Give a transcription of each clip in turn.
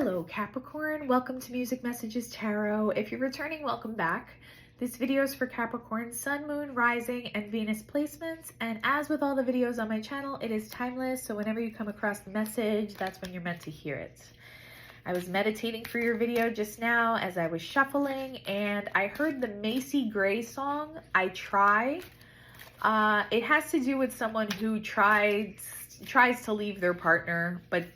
Hello Capricorn, welcome to Music Messages Tarot. If you're returning, welcome back. This video is for Capricorn Sun, Moon, Rising, and Venus placements. And as with all the videos on my channel, it is timeless. So whenever you come across the message, that's when you're meant to hear it. I was meditating for your video just now as I was shuffling, and I heard the Macy Gray song, I Try. It has to do with someone who tries to leave their partner, but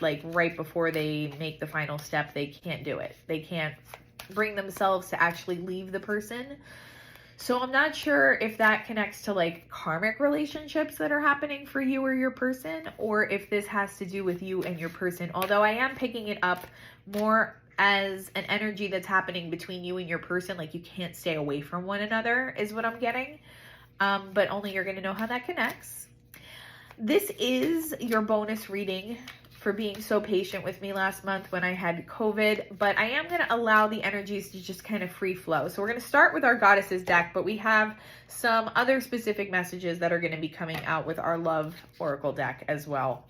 like right before they make the final step, they can't do it. They can't bring themselves to actually leave the person. So I'm not sure if that connects to like karmic relationships that are happening for you or your person, or if this has to do with you and your person. Although I am picking it up more as an energy that's happening between you and your person, like you can't stay away from one another is what I'm getting. But only you're going to know how that connects. This is your bonus reading for being so patient with me last month when I had COVID, but I am going to allow the energies to just kind of free flow. So we're going to start with our Goddesses deck, but we have some other specific messages that are going to be coming out with our Love Oracle deck as well.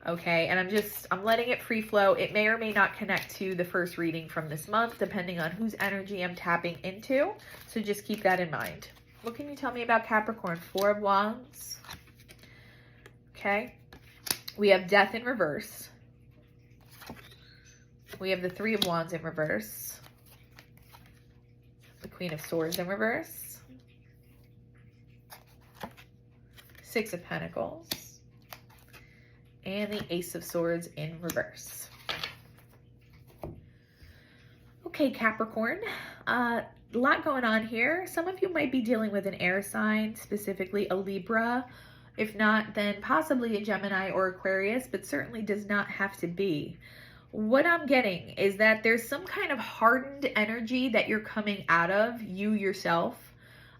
Okay, and I'm letting it free flow. It may or may not connect to the first reading from this month, depending on whose energy I'm tapping into. So just keep that in mind. What can you tell me about Capricorn? Four of Wands. Okay. We have Death in reverse. We have the Three of Wands in reverse. The Queen of Swords in reverse. Six of Pentacles. And the Ace of Swords in reverse. Okay, Capricorn. A lot going on here. Some of you might be dealing with an air sign, specifically a Libra. If not, then possibly a Gemini or Aquarius, but certainly does not have to be. What I'm getting is that there's some kind of hardened energy that you're coming out of, you yourself,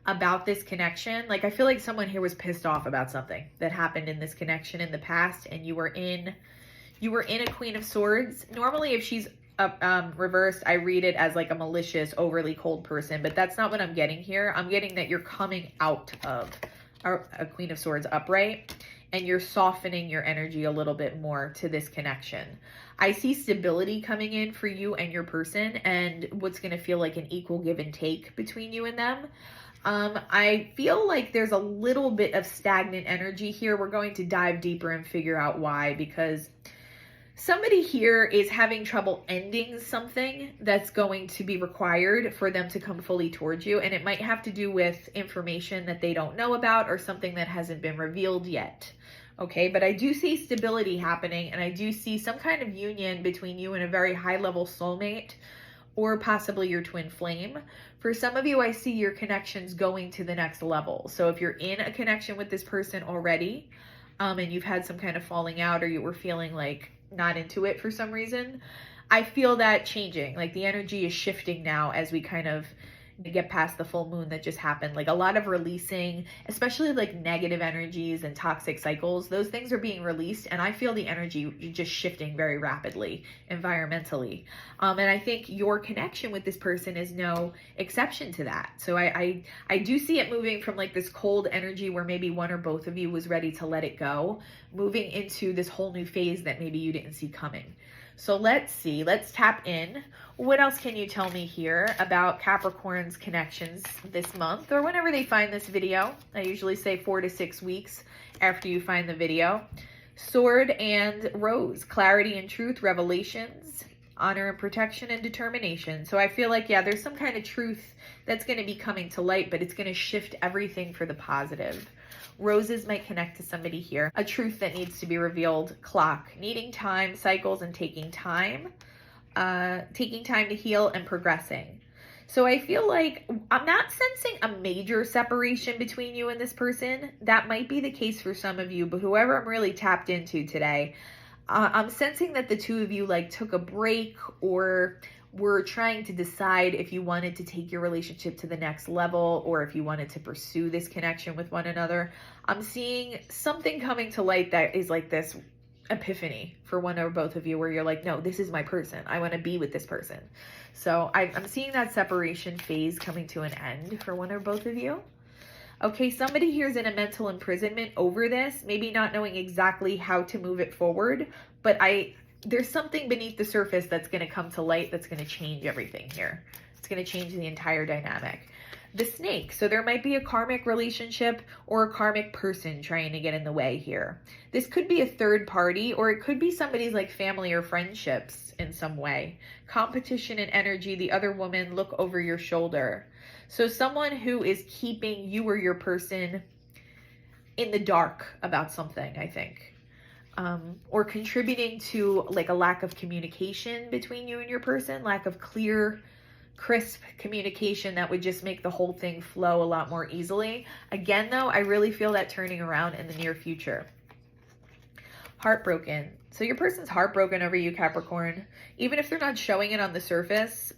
about this connection. Like I feel like someone here was pissed off about something that happened in this connection in the past, and you were in a Queen of Swords. Normally, if she's reversed, I read it as like a malicious, overly cold person, but that's not what I'm getting here. I'm getting that you're coming out of a Queen of Swords upright, and you're softening your energy a little bit more to this connection. I see stability coming in for you and your person, and what's going to feel like an equal give and take between you and them. I feel like there's a little bit of stagnant energy here. We're going to dive deeper and figure out why, because somebody here is having trouble ending something that's going to be required for them to come fully towards you. And it might have to do with information that they don't know about or something that hasn't been revealed yet. Okay, but I do see stability happening, and I do see some kind of union between you and a very high level soulmate, or possibly your twin flame. For some of you, I see your connections going to the next level. So if you're in a connection with this person already, and you've had some kind of falling out, or you were feeling like not into it for some reason, I feel that changing. Like the energy is shifting now as we kind of get past the full moon that just happened. Like a lot of releasing, especially like negative energies and toxic cycles, those things are being released, and I feel the energy just shifting very rapidly environmentally. And I think your connection with this person is no exception to that. So I do see it moving from like this cold energy where maybe one or both of you was ready to let it go, moving into this whole new phase that maybe you didn't see coming. So let's see, let's tap in. What else can you tell me here about Capricorn's connections this month, or whenever they find this video? I usually say 4 to 6 weeks after you find the video. Sword and Rose, clarity and truth, revelations, honor and protection, and determination. So I feel like, yeah, there's some kind of truth that's going to be coming to light, but it's going to shift everything for the positive. Roses might connect to somebody here. A truth that needs to be revealed. Clock, needing time, cycles, and taking time to heal and progressing. So I feel like I'm not sensing a major separation between you and this person. That might be the case for some of you, but whoever I'm really tapped into today, I'm sensing that the two of you like took a break, or were trying to decide if you wanted to take your relationship to the next level, or if you wanted to pursue this connection with one another. I'm seeing something coming to light that is like this epiphany for one or both of you, where you're like, no, this is my person. I want to be with this person. So I'm seeing that separation phase coming to an end for one or both of you. Okay, somebody here is in a mental imprisonment over this, maybe not knowing exactly how to move it forward, but I there's something beneath the surface that's going to come to light that's going to change everything here. It's going to change the entire dynamic. The snake. So there might be a karmic relationship or a karmic person trying to get in the way here. This could be a third party, or it could be somebody's like family or friendships in some way. Competition and energy. The other woman, look over your shoulder. So someone who is keeping you or your person in the dark about something, I think. Or contributing to like a lack of communication between you and your person, lack of clear, crisp communication that would just make the whole thing flow a lot more easily. Again, though, I really feel that turning around in the near future. Heartbroken. So your person's heartbroken over you, Capricorn. Even if they're not showing it on the surface,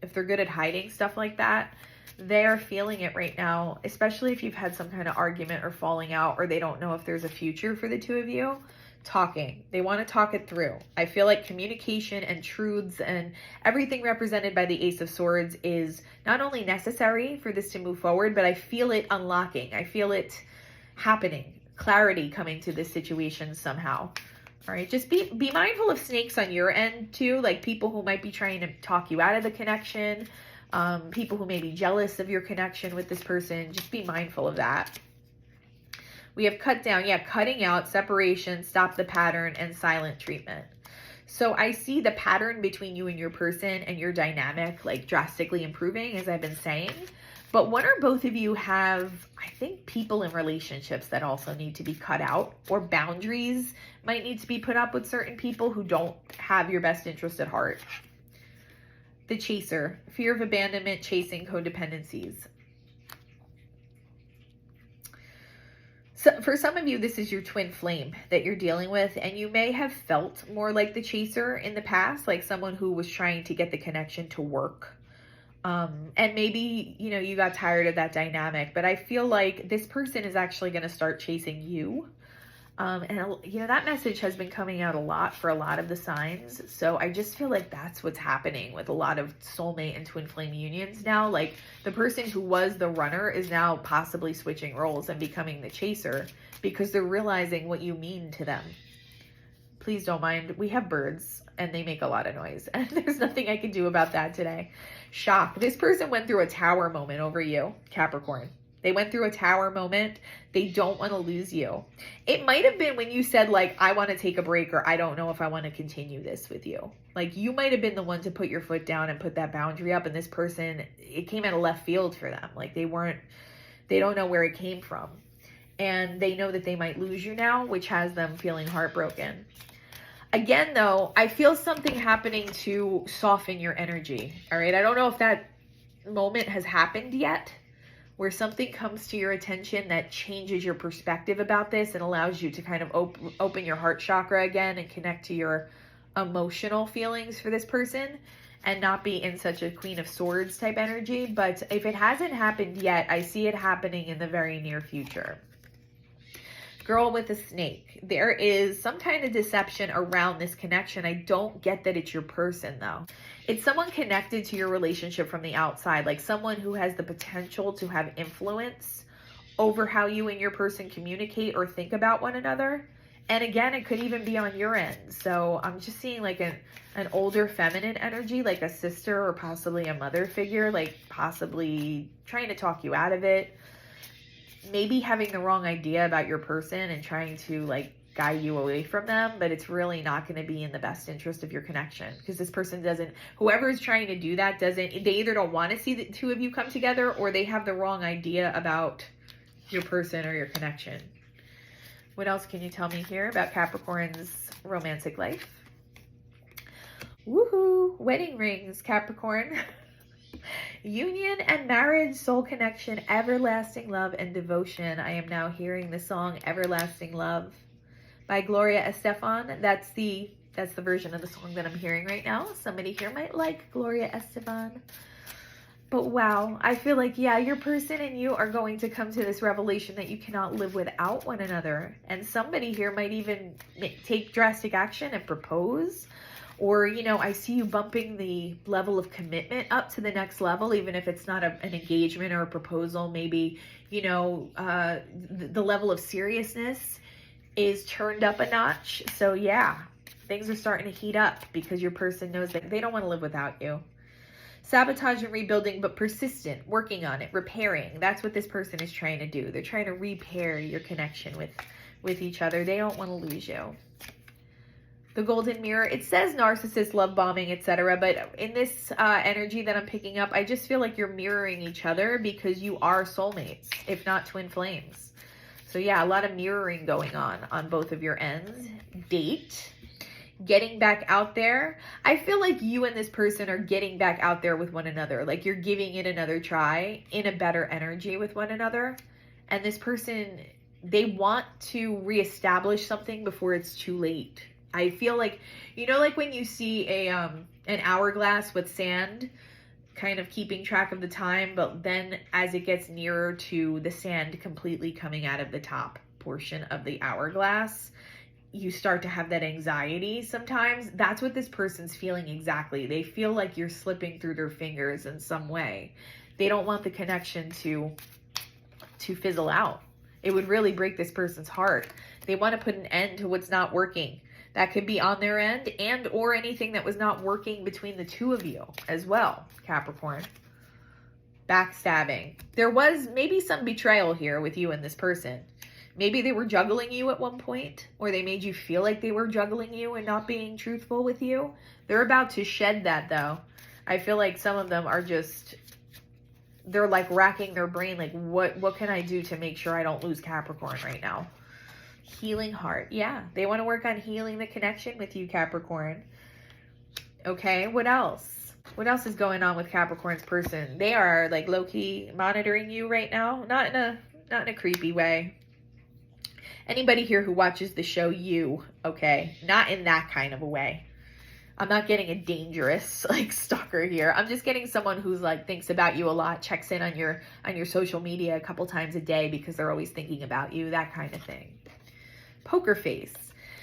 if they're good at hiding stuff like that, they are feeling it right now, especially if you've had some kind of argument or falling out, or they don't know if there's a future for the two of you. Talking. They want to talk it through. I feel like communication and truths and everything represented by the Ace of Swords is not only necessary for this to move forward, but I feel it unlocking. I feel it happening. Clarity coming to this situation somehow. All right. Just be mindful of snakes on your end too, like people who might be trying to talk you out of the connection, people who may be jealous of your connection with this person. Just be mindful of that. We have cut down, cutting out, separation, stop the pattern, and silent treatment. So I see the pattern between you and your person and your dynamic like drastically improving, as I've been saying. But one or both of you have, I think, people in relationships that also need to be cut out, or boundaries might need to be put up with certain people who don't have your best interest at heart. The chaser, fear of abandonment, chasing codependencies. So for some of you, this is your twin flame that you're dealing with, and you may have felt more like the chaser in the past, like someone who was trying to get the connection to work. And maybe, you got tired of that dynamic, but I feel like this person is actually going to start chasing you. And that message has been coming out a lot for a lot of the signs. So I just feel like that's what's happening with a lot of soulmate and twin flame unions now. Like the person who was the runner is now possibly switching roles and becoming the chaser because they're realizing what you mean to them. Please don't mind. We have birds and they make a lot of noise, and there's nothing I can do about that today. Shock. This person went through a tower moment over you, Capricorn. They went through a tower moment. They don't want to lose you. It might have been when you said, like, I want to take a break, or I don't know if I want to continue this with you. Like, you might have been the one to put your foot down and put that boundary up, and this person, it came out of left field for them. Like, they don't know where it came from. And they know that they might lose you now, which has them feeling heartbroken. Again, though, I feel something happening to soften your energy. All right. I don't know if that moment has happened yet, where something comes to your attention that changes your perspective about this and allows you to kind of open your heart chakra again and connect to your emotional feelings for this person and not be in such a Queen of Swords type energy. But if it hasn't happened yet, I see it happening in the very near future. Girl with a snake. There is some kind of deception around this connection. I don't get that it's your person though. It's someone connected to your relationship from the outside, like someone who has the potential to have influence over how you and your person communicate or think about one another. And again, it could even be on your end. So I'm just seeing like an older feminine energy, like a sister or possibly a mother figure, like possibly trying to talk you out of it. Maybe having the wrong idea about your person and trying to like guide you away from them, but it's really not going to be in the best interest of your connection because this person whoever is trying to do that they either don't want to see the two of you come together, or they have the wrong idea about your person or your connection. What else can you tell me here about Capricorn's romantic life? Woohoo! Wedding rings, Capricorn. Union and marriage, soul connection, everlasting love and devotion. I am now hearing the song Everlasting Love by Gloria Estefan. That's the version of the song that I'm hearing right now. Somebody here might like Gloria Estefan. But wow, I feel like, yeah, your person and you are going to come to this revelation that you cannot live without one another. And somebody here might even take drastic action and propose. Or, I see you bumping the level of commitment up to the next level, even if it's not an engagement or a proposal. Maybe, the level of seriousness is turned up a notch. So yeah, Things are starting to heat up because your person knows that they don't want to live without you. Sabotage and rebuilding, but persistent, working on it, repairing. That's what this person is trying to do. They're trying to repair your connection with each other. They don't want to lose you. The golden mirror, it says narcissist, love bombing, etc. But in this energy that I'm picking up, I just feel like you're mirroring each other because you are soulmates, if not twin flames. So yeah, a lot of mirroring going on both of your ends. Date. Getting back out there. I feel like you and this person are getting back out there with one another. Like you're giving it another try in a better energy with one another. And this person, they want to reestablish something before it's too late. I feel like, you know, like when you see an hourglass with sand, kind of keeping track of the time, but then as it gets nearer to the sand completely coming out of the top portion of the hourglass, you start to have that anxiety sometimes. That's what this person's feeling exactly. They feel like you're slipping through their fingers in some way. They don't want the connection to fizzle out. It would really break this person's heart. They want to put an end to what's not working. That could be on their end and or anything that was not working between the two of you as well, Capricorn. Backstabbing. There was maybe some betrayal here with you and this person. Maybe they were juggling you at one point, or they made you feel like they were juggling you and not being truthful with you. They're about to shed that, though. I feel like some of them are just, they're like racking their brain, like, what can I do to make sure I don't lose Capricorn right now? Healing heart. Yeah, they want to work on healing the connection with you, Capricorn. Okay, what else? What else is going on with Capricorn's person? They are like low-key monitoring you right now. Not in a creepy way. Anybody here who watches the show, you, okay? Not in that kind of a way. I'm not getting a dangerous like stalker here. I'm just getting someone who's like thinks about you a lot, checks in on your social media a couple times a day because they're always thinking about you, that kind of thing. Poker face.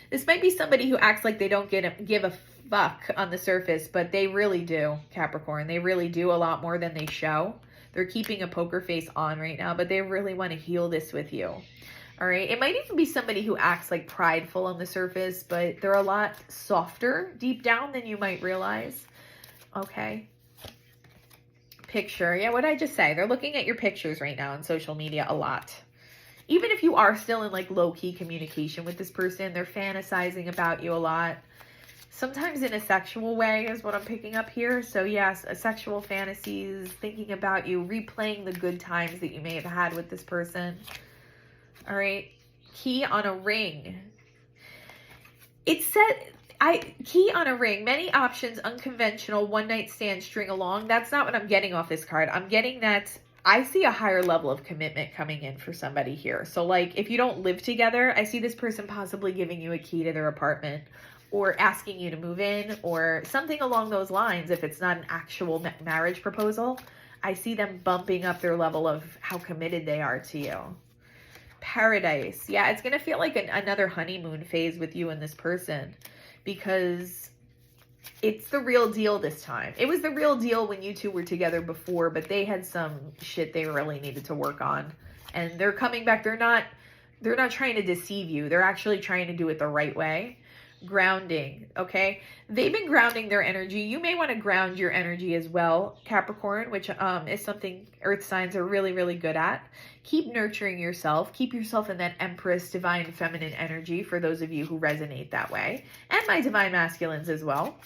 This might be somebody who acts like they don't give a fuck on the surface, but they really do, Capricorn. They really do a lot more than they show. They're keeping a poker face on right now, but they really want to heal this with you. All right. It might even be somebody who acts like prideful on the surface, but they're a lot softer deep down than you might realize. Okay. Picture. Yeah, what did I just say? They're looking at your pictures right now on social media a lot. Even if you are still in like low-key communication with this person, they're fantasizing about you a lot. Sometimes in a sexual way is what I'm picking up here. So yes, a sexual fantasies, thinking about you, replaying the good times that you may have had with this person. All right. Key on a ring. It said, key on a ring, many options, unconventional, one night stand, string along. That's not what I'm getting off this card. I'm getting that I see a higher level of commitment coming in for somebody here. So like if you don't live together, I see this person possibly giving you a key to their apartment or asking you to move in or something along those lines. If it's not an actual marriage proposal, I see them bumping up their level of how committed they are to you. Paradise. Yeah, it's going to feel like another honeymoon phase with you and this person because it's the real deal this time. It was the real deal when you two were together before, but they had some shit they really needed to work on. And they're coming back. They're not trying to deceive you. They're actually trying to do it the right way. Grounding, okay? They've been grounding their energy. You may want to ground your energy as well, Capricorn, which is something earth signs are really, really good at. Keep nurturing yourself. Keep yourself in that Empress, divine feminine energy for those of you who resonate that way. And my divine masculines as well.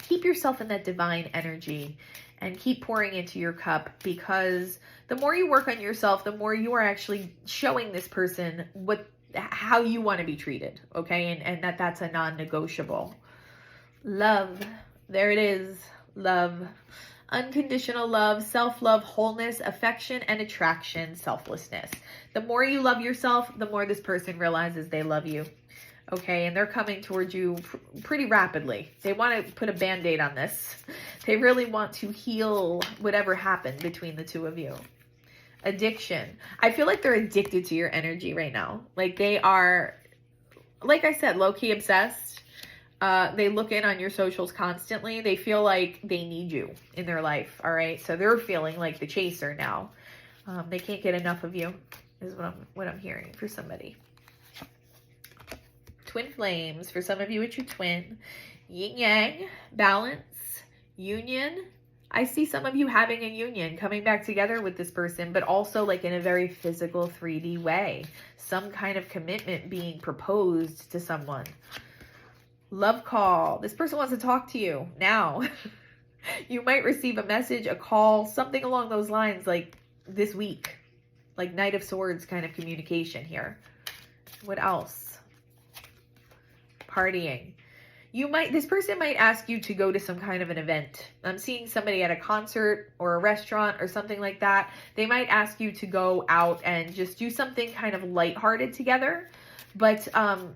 Keep yourself in that divine energy and keep pouring into your cup because the more you work on yourself, the more you are actually showing this person how you want to be treated, okay? And that's a non-negotiable. Love. There it is. Love. Unconditional love, self-love, wholeness, affection, and attraction, selflessness. The more you love yourself, the more this person realizes they love you. Okay, and they're coming towards you pretty rapidly. They want to put a Band-Aid on this. They really want to heal whatever happened between the two of you. Addiction. I feel like they're addicted to your energy right now. Like they are, like I said, low-key obsessed. They look in on your socials constantly. They feel like they need you in their life, all right? So they're feeling like the chaser now. They can't get enough of you, is what I'm hearing for somebody. twin flames. For some of you, it's your twin. Yin yang, balance, union. I see some of you having a union, coming back together with this person, but also like in a very physical 3D way. Some kind of commitment being proposed to someone. Love call. This person wants to talk to you now. You might receive a message, a call, something along those lines like this week. Like Knight of Swords kind of communication here. What else? Partying. This person might ask you to go to some kind of an event. I'm seeing somebody at a concert or a restaurant or something like that. They might ask you to go out and just do something kind of lighthearted together. But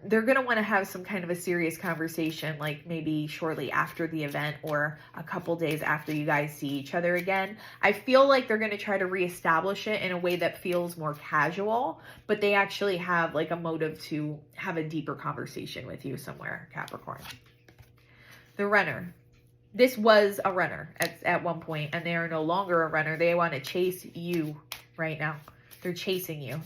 they're going to want to have some kind of a serious conversation, like maybe shortly after the event or a couple days after you guys see each other again. I feel like they're going to try to reestablish it in a way that feels more casual, but they actually have like a motive to have a deeper conversation with you somewhere, Capricorn. The runner. This was a runner at one point, and they are no longer a runner. They want to chase you right now. They're chasing you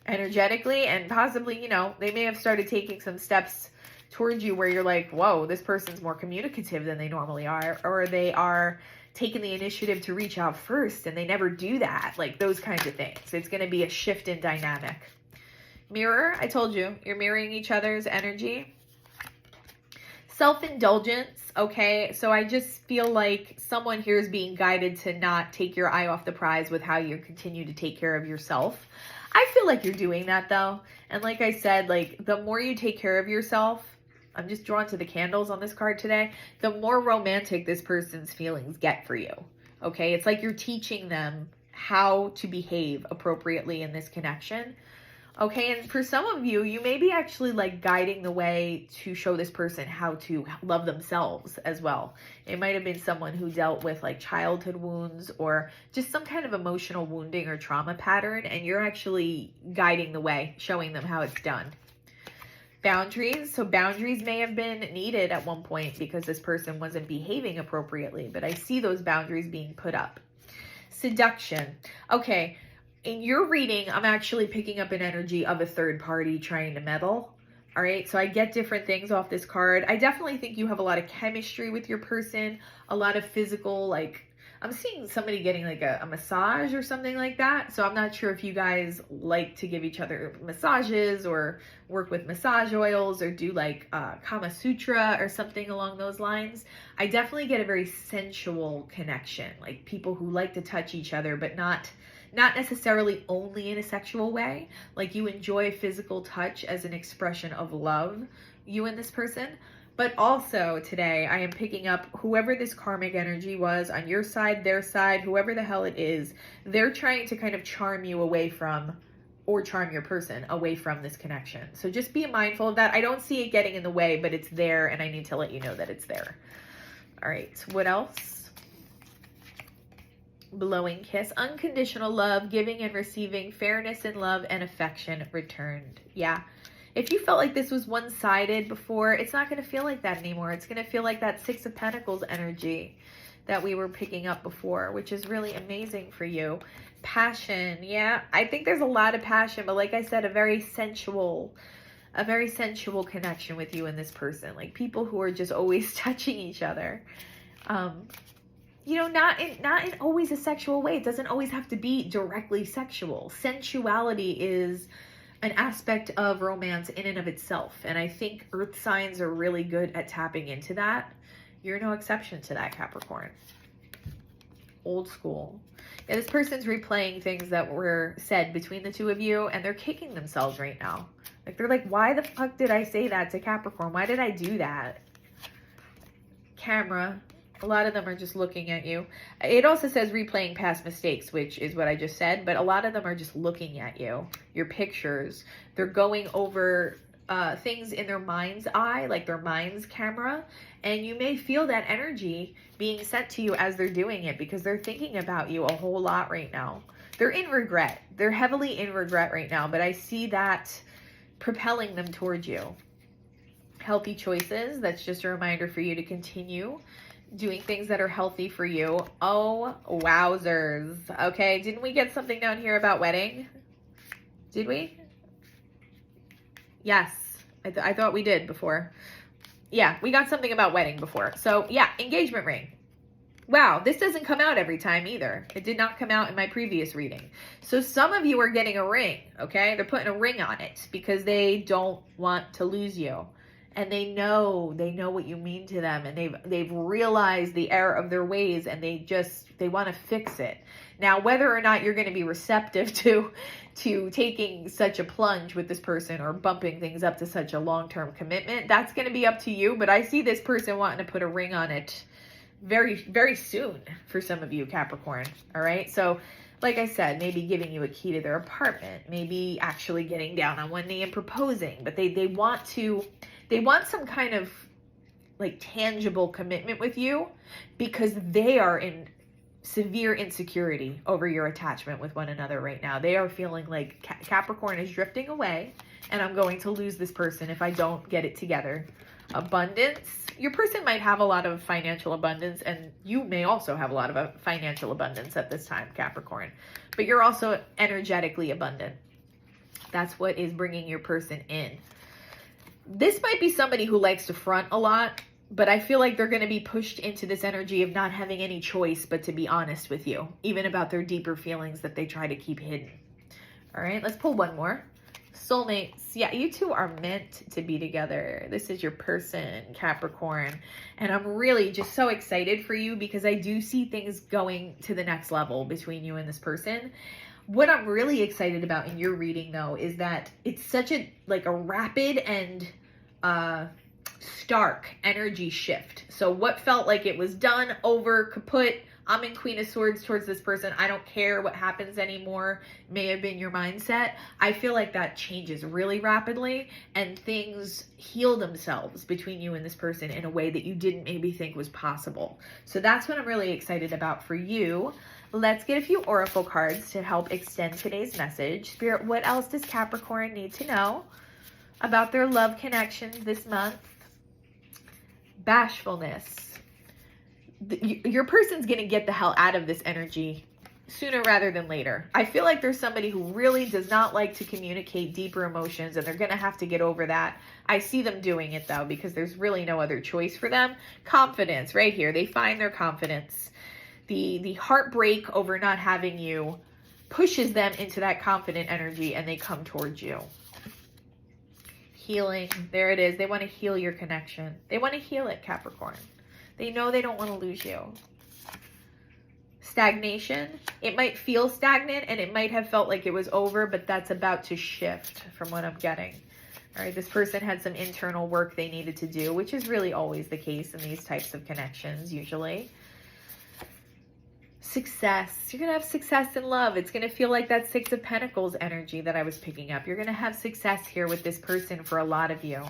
energetically, and possibly, you know, they may have started taking some steps towards you where you're like, whoa, this person's more communicative than they normally are, or they are taking the initiative to reach out first and they never do that, like those kinds of things. It's going to be a shift in dynamic. Mirror, I told you, you're mirroring each other's energy. Self-indulgence, okay, so I just feel like someone here is being guided to not take your eye off the prize with how you continue to take care of yourself. I feel like you're doing that though. And like I said, like the more you take care of yourself, I'm just drawn to the candles on this card today, the more romantic this person's feelings get for you. Okay, it's like you're teaching them how to behave appropriately in this connection. Okay, and for some of you, you may be actually like guiding the way to show this person how to love themselves as well. It might have been someone who dealt with like childhood wounds or just some kind of emotional wounding or trauma pattern, and you're actually guiding the way, showing them how it's done. Boundaries. So boundaries may have been needed at one point because this person wasn't behaving appropriately, but I see those boundaries being put up. Seduction. Okay. In your reading, I'm actually picking up an energy of a third party trying to meddle. All right, so I get different things off this card. I definitely think you have a lot of chemistry with your person, a lot of physical, like, I'm seeing somebody getting like a massage or something like that. So I'm not sure if you guys like to give each other massages or work with massage oils or do like Kama Sutra or something along those lines. I definitely get a very sensual connection, like people who like to touch each other, but not necessarily only in a sexual way. Like you enjoy physical touch as an expression of love, you and this person. But also today I am picking up whoever this karmic energy was on your side, their side, whoever the hell it is, they're trying to kind of charm you away from, or charm your person away from this connection. So just be mindful of that. I don't see it getting in the way, but it's there and I need to let you know that it's there. All right, what else? Blowing kiss, unconditional love, giving and receiving, fairness in love, and affection returned. Yeah. If you felt like this was one-sided before, it's not going to feel like that anymore. It's going to feel like that Six of Pentacles energy that we were picking up before, which is really amazing for you. Passion. Yeah, I think there's a lot of passion, but like I said, a very sensual connection with you and this person. Like people who are just always touching each other. You know, not in always a sexual way. It doesn't always have to be directly sexual. Sensuality is an aspect of romance in and of itself. And I think earth signs are really good at tapping into that. You're no exception to that, Capricorn. Old school. Yeah, this person's replaying things that were said between the two of you, and they're kicking themselves right now. Like, they're like, why the fuck did I say that to Capricorn? Why did I do that? Camera. A lot of them are just looking at you. It also says replaying past mistakes, which is what I just said, but a lot of them are just looking at you, your pictures. They're going over things in their mind's eye, like their mind's camera, and you may feel that energy being sent to you as they're doing it because they're thinking about you a whole lot right now. They're in regret. They're heavily in regret right now, but I see that propelling them towards you. Healthy choices. That's just a reminder for you to continue doing things that are healthy for you. Oh, wowzers. Okay, didn't we get something down here about wedding? Did we? Yes. I thought we did before. Yeah, we got something about wedding before. So yeah, engagement ring. Wow, this doesn't come out every time either. It did not come out in my previous reading. So some of you are getting a ring, okay? They're putting a ring on it because they don't want to lose you. And they know what you mean to them, and they've realized the error of their ways, and they want to fix it. Now, whether or not you're going to be receptive to taking such a plunge with this person or bumping things up to such a long-term commitment, that's going to be up to you. But I see this person wanting to put a ring on it very, very soon for some of you, Capricorn. All right. So like I said, maybe giving you a key to their apartment, maybe actually getting down on one knee and proposing, but they want some kind of like tangible commitment with you because they are in severe insecurity over your attachment with one another right now. They are feeling like Capricorn is drifting away and I'm going to lose this person if I don't get it together. Abundance. Your person might have a lot of financial abundance, and you may also have a lot of financial abundance at this time, Capricorn. But you're also energetically abundant. That's what is bringing your person in. This might be somebody who likes to front a lot, but I feel like they're going to be pushed into this energy of not having any choice but to be honest with you, even about their deeper feelings that they try to keep hidden. All right, let's pull one more. Soulmates. Yeah, you two are meant to be together. This is your person, Capricorn. And I'm really just so excited for you because I do see things going to the next level between you and this person. What I'm really excited about in your reading, though, is that it's such a rapid and stark energy shift. So what felt like it was done, over, kaput, I'm in Queen of Swords towards this person, I don't care what happens anymore, may have been your mindset. I feel like that changes really rapidly and things heal themselves between you and this person in a way that you didn't maybe think was possible. So that's what I'm really excited about for you. Let's get a few oracle cards to help extend today's message. Spirit, what else does Capricorn need to know about their love connections this month? Bashfulness. Your person's going to get the hell out of this energy sooner rather than later. I feel like there's somebody who really does not like to communicate deeper emotions, and they're going to have to get over that. I see them doing it, though, because there's really no other choice for them. Confidence, right here. They find their confidence. The heartbreak over not having you pushes them into that confident energy, and they come towards you. Healing. There it is. They want to heal your connection. They want to heal it, Capricorn. They know they don't want to lose you. Stagnation. It might feel stagnant and it might have felt like it was over, but that's about to shift from what I'm getting. All right, this person had some internal work they needed to do, which is really always the case in these types of connections, usually. Success. You're going to have success in love. It's going to feel like that Six of Pentacles energy that I was picking up. You're going to have success here with this person for a lot of you.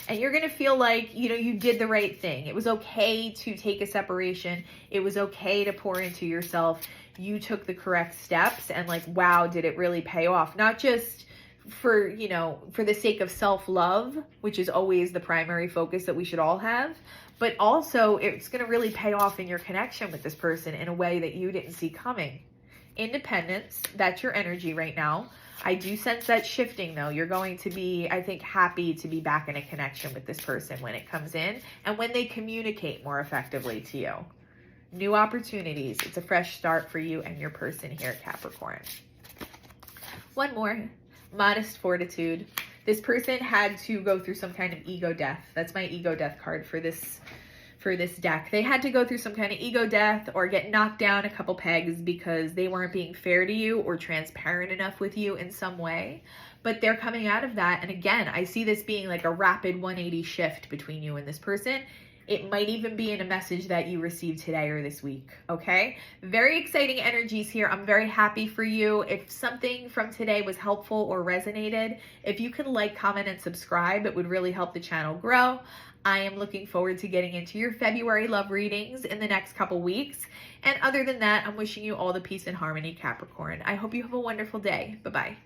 And you're going to feel like, you did the right thing. It was okay to take a separation. It was okay to pour into yourself. You took the correct steps and wow, did it really pay off? Not just for the sake of self-love, which is always the primary focus that we should all have, but also it's going to really pay off in your connection with this person in a way that you didn't see coming. Independence, that's your energy right now. I do sense that shifting, though. You're going to be, I think, happy to be back in a connection with this person when it comes in and when they communicate more effectively to you. New opportunities. It's a fresh start for you and your person here, Capricorn. One more. Modest fortitude. This person had to go through some kind of ego death. That's my ego death card for this deck. They had to go through some kind of ego death or get knocked down a couple pegs because they weren't being fair to you or transparent enough with you in some way. But they're coming out of that. And again, I see this being like a rapid 180 shift between you and this person. It might even be in a message that you received today or this week, okay? Very exciting energies here. I'm very happy for you. If something from today was helpful or resonated, if you could like, comment, and subscribe, it would really help the channel grow. I am looking forward to getting into your February love readings in the next couple weeks. And other than that, I'm wishing you all the peace and harmony, Capricorn. I hope you have a wonderful day. Bye-bye.